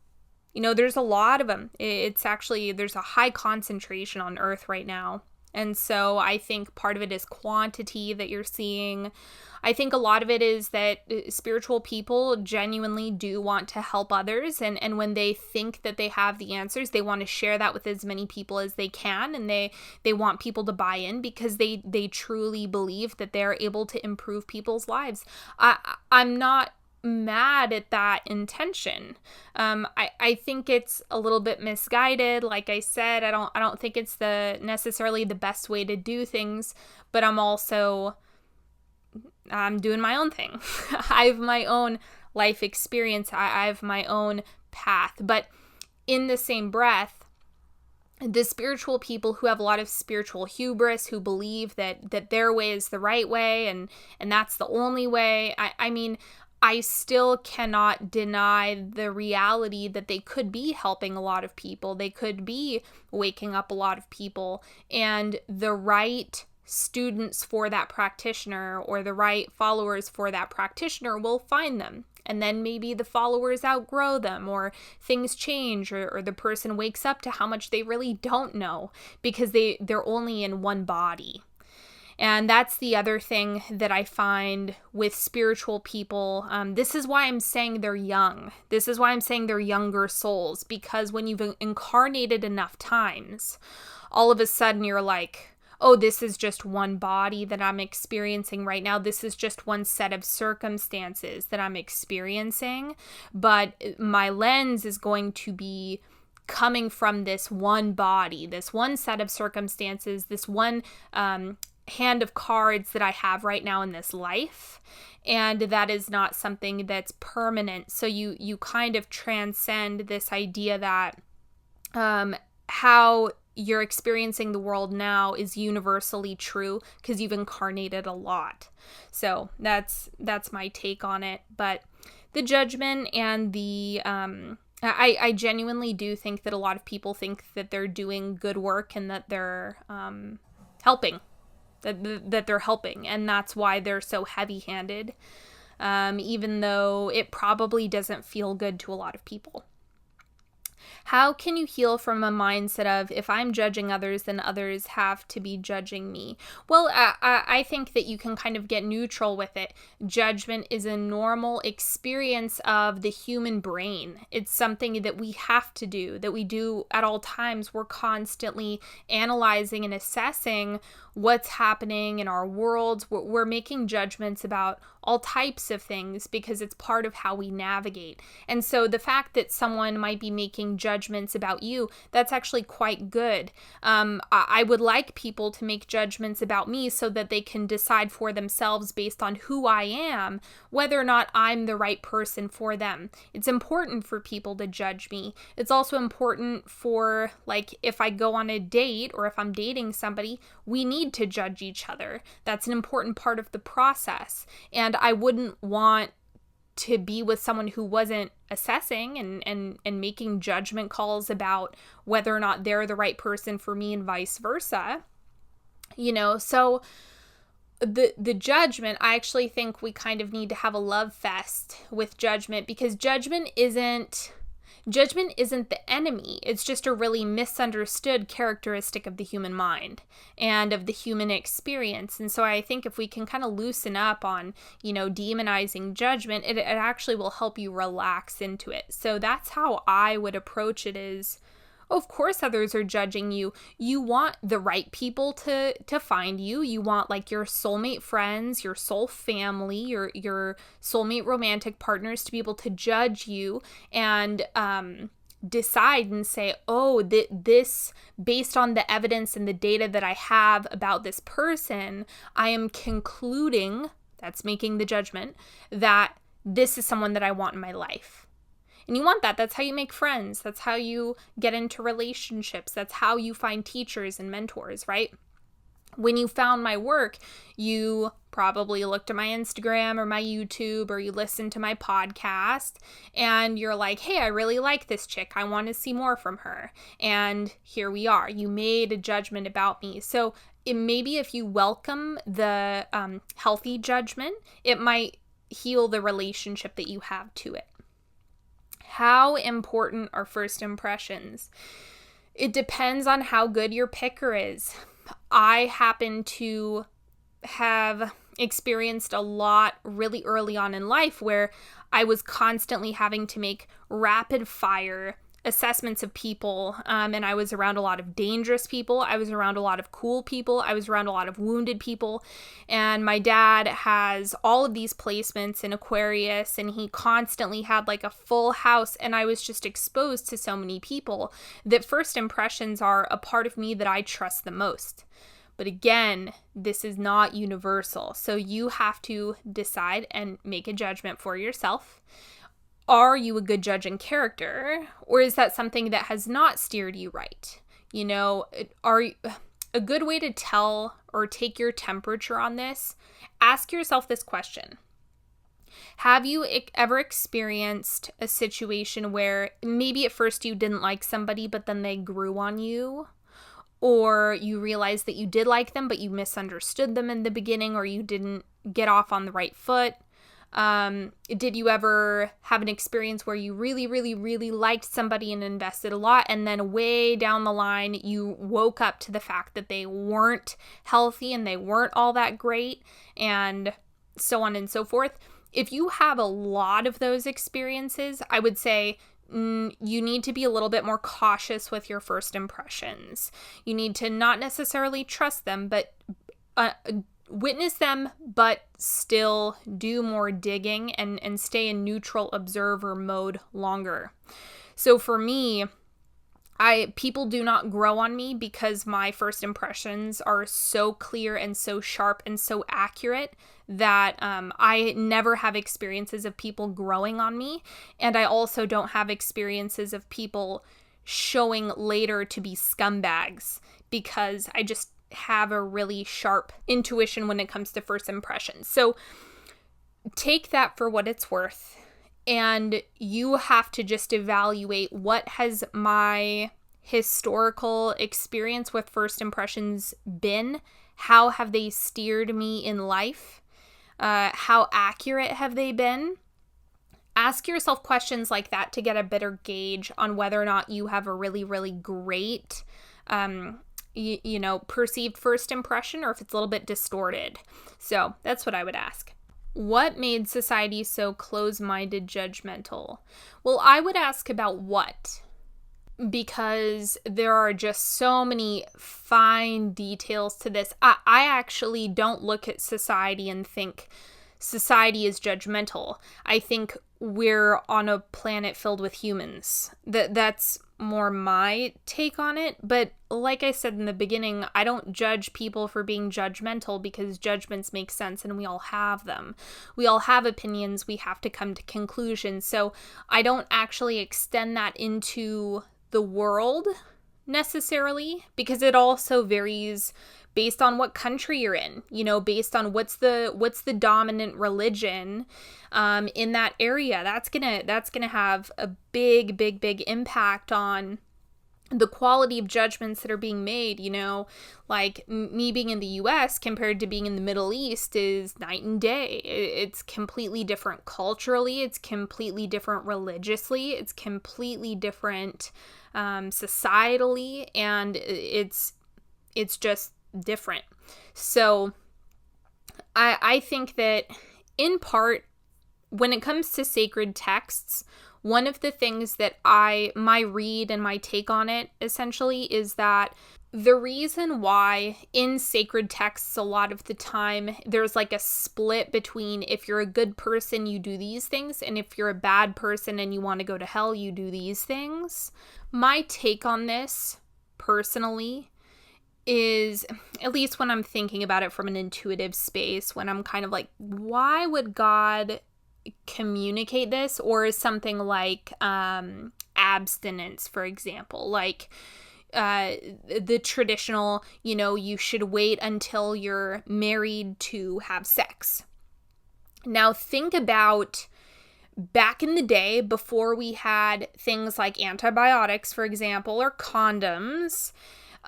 There's a lot of them. It's actually, there's a high concentration on Earth right now. And so I think part of it is quantity that you're seeing. I think a lot of it is that spiritual people genuinely do want to help others. And when they think that they have the answers, they want to share that with as many people as they can. And they want people to buy in because they truly believe that they're able to improve people's lives. I'm not mad at that intention. I think it's a little bit misguided. Like I said, I don't think it's necessarily the best way to do things, but I'm doing my own thing. I have my own life experience. I have my own path. But in the same breath, the spiritual people who have a lot of spiritual hubris, who believe that their way is the right way and that's the only way, I mean, I still cannot deny the reality that they could be helping a lot of people. They could be waking up a lot of people, and the right students for that practitioner or the right followers for that practitioner will find them. And then maybe the followers outgrow them, or things change, or the person wakes up to how much they really don't know because they're only in one body. And that's the other thing that I find with spiritual people. This is why I'm saying they're young. This is why I'm saying they're younger souls, because when you've incarnated enough times, all of a sudden you're like, oh, this is just one body that I'm experiencing right now. This is just one set of circumstances that I'm experiencing. But my lens is going to be coming from this one body, this one set of circumstances, this one hand of cards that I have right now in this life. And that is not something that's permanent. So you kind of transcend this idea that how you're experiencing the world now is universally true because you've incarnated a lot. So that's my take on it. But the judgment and the I genuinely do think that a lot of people think that they're doing good work and that they're helping. That they're helping, and that's why they're so heavy-handed, even though it probably doesn't feel good to a lot of people. How can you heal from a mindset of, if I'm judging others, then others have to be judging me? Well, I think that you can kind of get neutral with it. Judgment is a normal experience of the human brain. It's something that we have to do, that we do at all times. We're constantly analyzing and assessing what's happening in our worlds. We're making judgments about all types of things because it's part of how we navigate. And so the fact that someone might be making judgments about you, that's actually quite good. I would like people to make judgments about me so that they can decide for themselves based on who I am, whether or not I'm the right person for them. It's important for people to judge me. It's also important for, like, if I go on a date or if I'm dating somebody, we need to judge each other. That's an important part of the process. And I wouldn't want to be with someone who wasn't assessing and making judgment calls about whether or not they're the right person for me and vice versa. So the judgment, I actually think we kind of need to have a love fest with judgment, because judgment isn't the enemy. It's just a really misunderstood characteristic of the human mind and of the human experience. And so I think if we can kind of loosen up on, demonizing judgment, it actually will help you relax into it. So that's how I would approach it is, of course others are judging you. You want the right people to find you. You want, like, your soulmate friends, your soul family, your soulmate romantic partners to be able to judge you and decide and say, oh, this, based on the evidence and the data that I have about this person, I am concluding, that's making the judgment, that this is someone that I want in my life. And you want that. That's how you make friends. That's how you get into relationships. That's how you find teachers and mentors, right? When you found my work, you probably looked at my Instagram or my YouTube, or you listened to my podcast, and you're like, hey, I really like this chick. I want to see more from her. And here we are. You made a judgment about me. So maybe if you welcome the healthy judgment, it might heal the relationship that you have to it. How important are first impressions? It depends on how good your picker is. I happen to have experienced a lot really early on in life where I was constantly having to make rapid fire assessments of people, and I was around a lot of dangerous people. I was around a lot of cool people. I was around a lot of wounded people. And my dad has all of these placements in Aquarius, and he constantly had like a full house, and I was just exposed to so many people that first impressions are a part of me that I trust the most. But again, this is not universal. So you have to decide and make a judgment for yourself. Are you a good judge in character, or is that something that has not steered you right? You know, a good way to tell or take your temperature on this, ask yourself this question. Have you ever experienced a situation where maybe at first you didn't like somebody, but then they grew on you? Or you realized that you did like them, but you misunderstood them in the beginning, or you didn't get off on the right foot? Did you ever have an experience where you really, really, really liked somebody and invested a lot, and then way down the line, you woke up to the fact that they weren't healthy and they weren't all that great, and so on and so forth? If you have a lot of those experiences, I would say you need to be a little bit more cautious with your first impressions. You need to not necessarily trust them, but witness them, but still do more digging and stay in neutral observer mode longer. So for me, people do not grow on me because my first impressions are so clear and so sharp and so accurate that I never have experiences of people growing on me. And I also don't have experiences of people showing later to be scumbags, because I just have a really sharp intuition when it comes to first impressions. So take that for what it's worth, and you have to just evaluate, what has my historical experience with first impressions been? How have they steered me in life? How accurate have they been? Ask yourself questions like that to get a better gauge on whether or not you have a really, really great perceived first impression, or if it's a little bit distorted. So that's what I would ask. What made society so close-minded, judgmental? Well, I would ask about what, because there are just so many fine details to this. I actually don't look at society and think society is judgmental. I think we're on a planet filled with humans. That's more my take on it. But like I said in the beginning, I don't judge people for being judgmental, because judgments make sense and we all have them. We all have opinions. We have to come to conclusions. So I don't actually extend that into the world necessarily, because it also varies based on what country you're in, based on what's the dominant religion in that area. That's gonna have a big impact on the quality of judgments that are being made. Like me being in the US compared to being in the Middle East is night and day. It's completely different culturally. It's completely different religiously. It's completely different societally, and it's just different. So I think that in part, when it comes to sacred texts, one of the things that my read and my take on it essentially is that the reason why in sacred texts a lot of the time there's like a split between, if you're a good person, you do these things, and if you're a bad person and you want to go to hell, you do these things. My take on this personally is, at least when I'm thinking about it from an intuitive space, when I'm kind of like, why would God communicate this? Or is something like abstinence, for example, like the traditional, you should wait until you're married to have sex. Now think about back in the day, before we had things like antibiotics, for example, or condoms.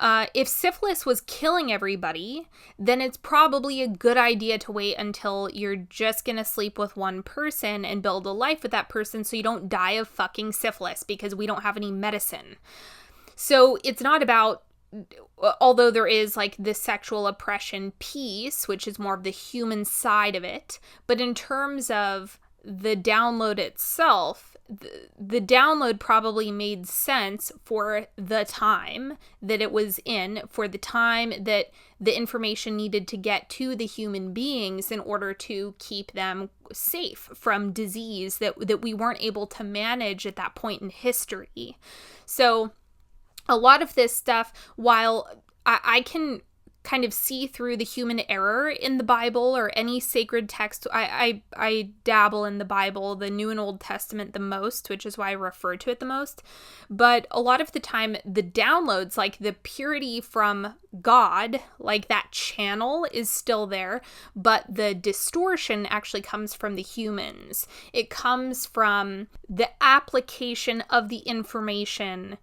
If syphilis was killing everybody, then it's probably a good idea to wait until you're just going to sleep with one person and build a life with that person, so you don't die of fucking syphilis, because we don't have any medicine. So it's not about although there is like the sexual oppression piece, which is more of the human side of it, but in terms of the download itself, the download probably made sense for the time that it was in, for the time that the information needed to get to the human beings in order to keep them safe from disease that we weren't able to manage at that point in history. So a lot of this stuff, while I can kind of see through the human error in the Bible or any sacred text. I dabble in the Bible, the New and Old Testament the most, which is why I refer to it the most. But a lot of the time, the downloads, like the purity from God, like that channel is still there, but the distortion actually comes from the humans. It comes from the application of the information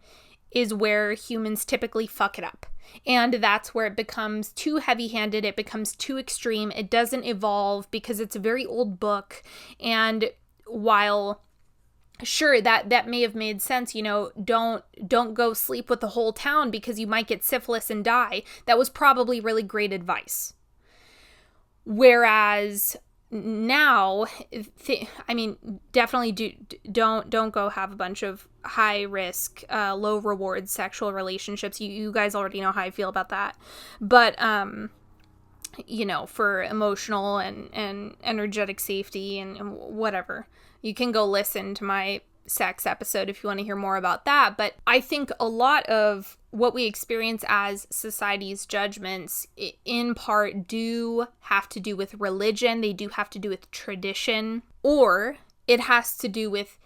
is where humans typically fuck it up. And that's where it becomes too heavy-handed, it becomes too extreme, it doesn't evolve because it's a very old book. And while sure that may have made sense, don't go sleep with the whole town because you might get syphilis and die, that was probably really great advice. Whereas now, definitely don't go have a bunch of high risk, low reward sexual relationships. You guys already know how I feel about that. But, for emotional and energetic safety and whatever, you can go listen to my sex episode if you want to hear more about that. But I think a lot of what we experience as society's judgments in part do have to do with religion. They do have to do with tradition, or it has to do with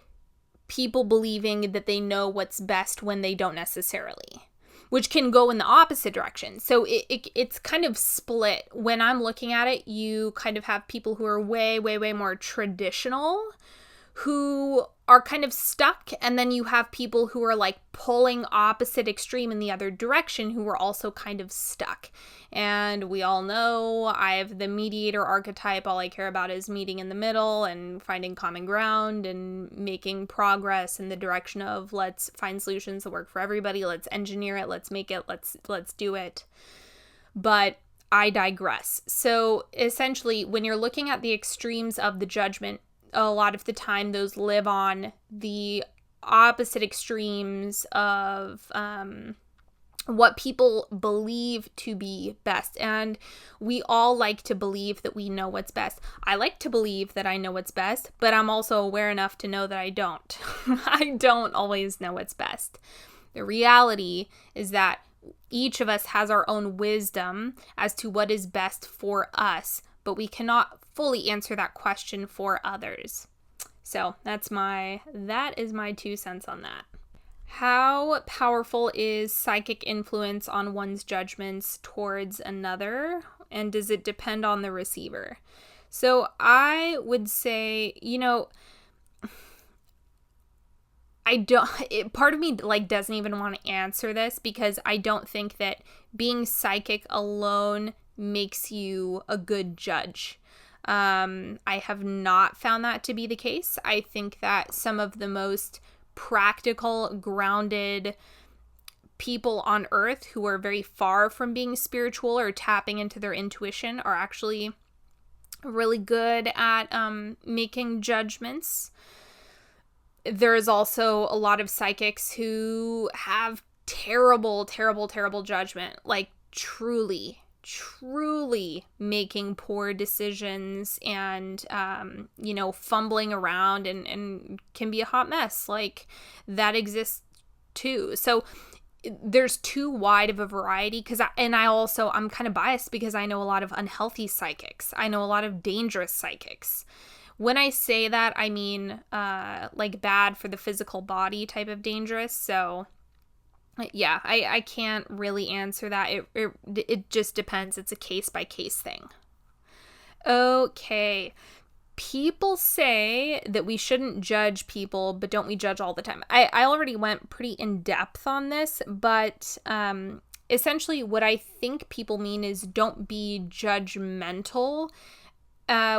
people believing that they know what's best when they don't necessarily, which can go in the opposite direction. So it's kind of split. When I'm looking at it, you kind of have people who are way, way, way more traditional, who are kind of stuck, and then you have people who are like pulling opposite extreme in the other direction who are also kind of stuck. And we all know I have the mediator archetype. All I care about is meeting in the middle and finding common ground and making progress in the direction of let's find solutions that work for everybody, let's engineer it, let's make it, let's do it. But I digress. So essentially, when you're looking at the extremes of the judgment, a lot of the time those live on the opposite extremes of what people believe to be best. And we all like to believe that we know what's best. I like to believe that I know what's best, but I'm also aware enough to know that I don't. I don't always know what's best. The reality is that each of us has our own wisdom as to what is best for us, but we cannot fully answer that question for others. So that is my 2 cents on that. How powerful is psychic influence on one's judgments towards another, and does it depend on the receiver? So I would say, part of me doesn't even want to answer this because I don't think that being psychic alone makes you a good judge. I have not found that to be the case. I think that some of the most practical, grounded people on earth who are very far from being spiritual or tapping into their intuition are actually really good at making judgments. There is also a lot of psychics who have terrible, terrible, terrible judgment, like truly making poor decisions and, fumbling around and can be a hot mess. Like, that exists too. So there's too wide of a variety I'm kind of biased because I know a lot of unhealthy psychics. I know a lot of dangerous psychics. When I say that, I mean, bad for the physical body type of dangerous. So yeah, I can't really answer that. It just depends. It's a case-by-case thing. Okay. People say that we shouldn't judge people, but don't we judge all the time? I already went pretty in-depth on this, but essentially what I think people mean is don't be judgmental,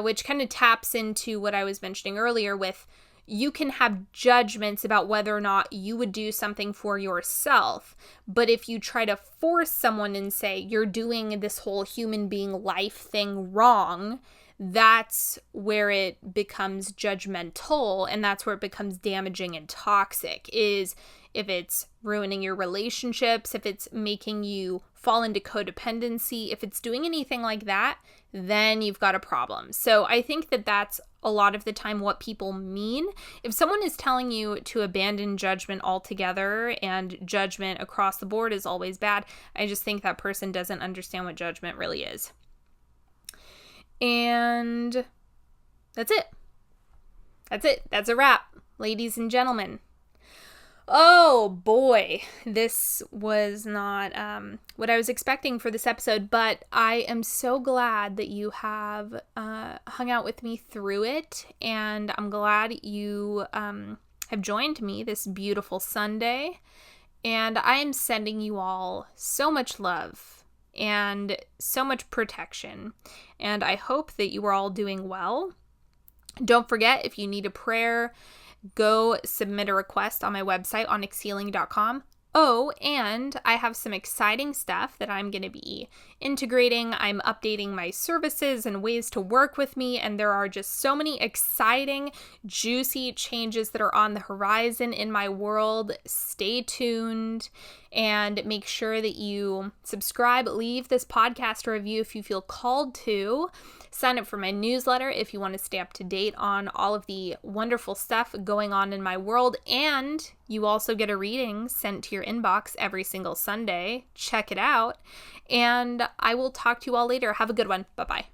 which kind of taps into what I was mentioning earlier with you can have judgments about whether or not you would do something for yourself. But if you try to force someone and say, you're doing this whole human being life thing wrong, that's where it becomes judgmental, and that's where it becomes damaging and toxic, is if it's ruining your relationships, if it's making you fall into codependency, if it's doing anything like that, then you've got a problem. So I think that that's a lot of the time what people mean. If someone is telling you to abandon judgment altogether and judgment across the board is always bad, I just think that person doesn't understand what judgment really is. And that's it. That's a wrap, ladies and gentlemen. Oh boy, this was not what I was expecting for this episode, but I am so glad that you have hung out with me through it, and I'm glad you have joined me this beautiful Sunday, and I am sending you all so much love and so much protection, and I hope that you are all doing well. Don't forget, if you need a prayer, go submit a request on my website, onyxhealing.com. Oh, and I have some exciting stuff that I'm going to be integrating. I'm updating my services and ways to work with me, and there are just so many exciting, juicy changes that are on the horizon in my world. Stay tuned and make sure that you subscribe, leave this podcast a review if you feel called to. Sign up for my newsletter if you want to stay up to date on all of the wonderful stuff going on in my world. And you also get a reading sent to your inbox every single Sunday. Check it out. And I will talk to you all later. Have a good one. Bye-bye.